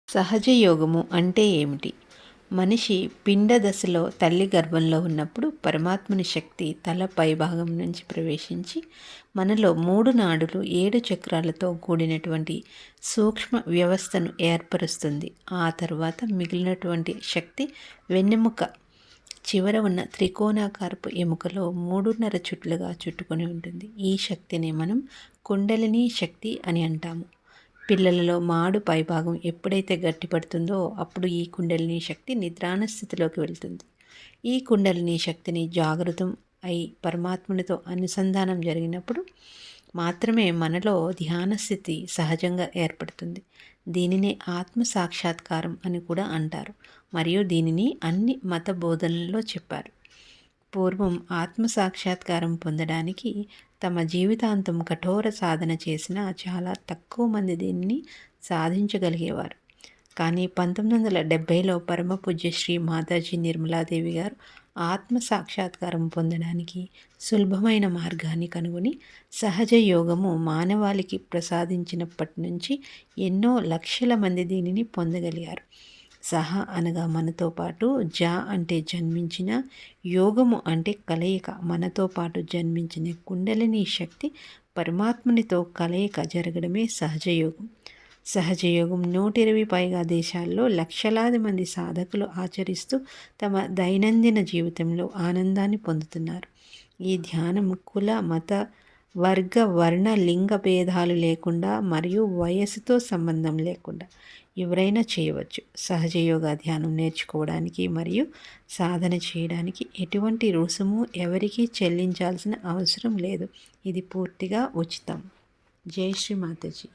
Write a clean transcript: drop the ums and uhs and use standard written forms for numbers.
సహజ యోగము అంటే ఏమిటి? మనిషి పిండ దశలో తల్లి గర్భంలో ఉన్నప్పుడు పరమాత్మని శక్తి తల పైభాగం నుంచి ప్రవేశించి మనలో 3 నాడులు 7 చక్రాలతో కూడినటువంటి సూక్ష్మ వ్యవస్థను ఏర్పరుస్తుంది. ఆ తర్వాత మిగిలినటువంటి శక్తి వెన్నెముక చివర ఉన్న త్రికోణాకారపు ఎముకలో 3.5 చుట్లుగా చుట్టుకొని ఉంటుంది. ఈ శక్తిని మనం కుండలిని శక్తి అని అంటాము. పిల్లలలో మాడు పైభాగం ఎప్పుడైతే గట్టిపడుతుందో అప్పుడు ఈ కుండలిని శక్తి నిద్రాణ స్థితిలోకి వెళ్తుంది. ఈ కుండలిని శక్తిని జాగృతం అయి పరమాత్మునితో అనుసంధానం జరిగినప్పుడు మాత్రమే మనలో ధ్యాన స్థితి సహజంగా ఏర్పడుతుంది. దీనినే ఆత్మ సాక్షాత్కారం అని కూడా అంటారు మరియు దీనిని అన్ని మత బోధనల్లో చెప్పారు. పూర్వం ఆత్మ సాక్షాత్కారం పొందడానికి తమ జీవితాంతం కఠోర సాధన చేసిన చాలా తక్కువ మంది దీనిని సాధించగలిగేవారు. కానీ 1970లో పరమ పూజ్య శ్రీ మాతాజీ నిర్మలాదేవి గారు ఆత్మ సాక్షాత్కారం పొందడానికి సులభమైన మార్గాన్ని కనుగొని సహజ యోగము మానవాళికి ప్రసాదించినప్పటి నుంచి ఎన్నో లక్షల మంది దీనిని పొందగలిగారు. సహ అనగా మనతో పాటు, జ అంటే జన్మించిన, యోగము అంటే కలయిక, మనతో పాటు జన్మించిన కుండలిని శక్తి పరమాత్మునితో కలయిక జరగడమే సహజయోగం. సహజయోగం 120 పైగా దేశాల్లో లక్షలాది మంది సాధకులు ఆచరిస్తూ తమ దైనందిన జీవితంలో ఆనందాన్ని పొందుతున్నారు. ఈ ధ్యానం కుల, మత, వర్గ, వర్ణ, లింగ భేదాలు లేకుండా మరియు వయస్సుతో సంబంధం లేకుండా ఎవరైనా చేయవచ్చు. సహజ యోగా ధ్యానం నేర్చుకోవడానికి మరియు సాధన చేయడానికి ఎటువంటి రుసుము ఎవరికీ చెల్లించాల్సిన అవసరం లేదు. ఇది పూర్తిగా ఉచితం. జై శ్రీ మాతాజీ.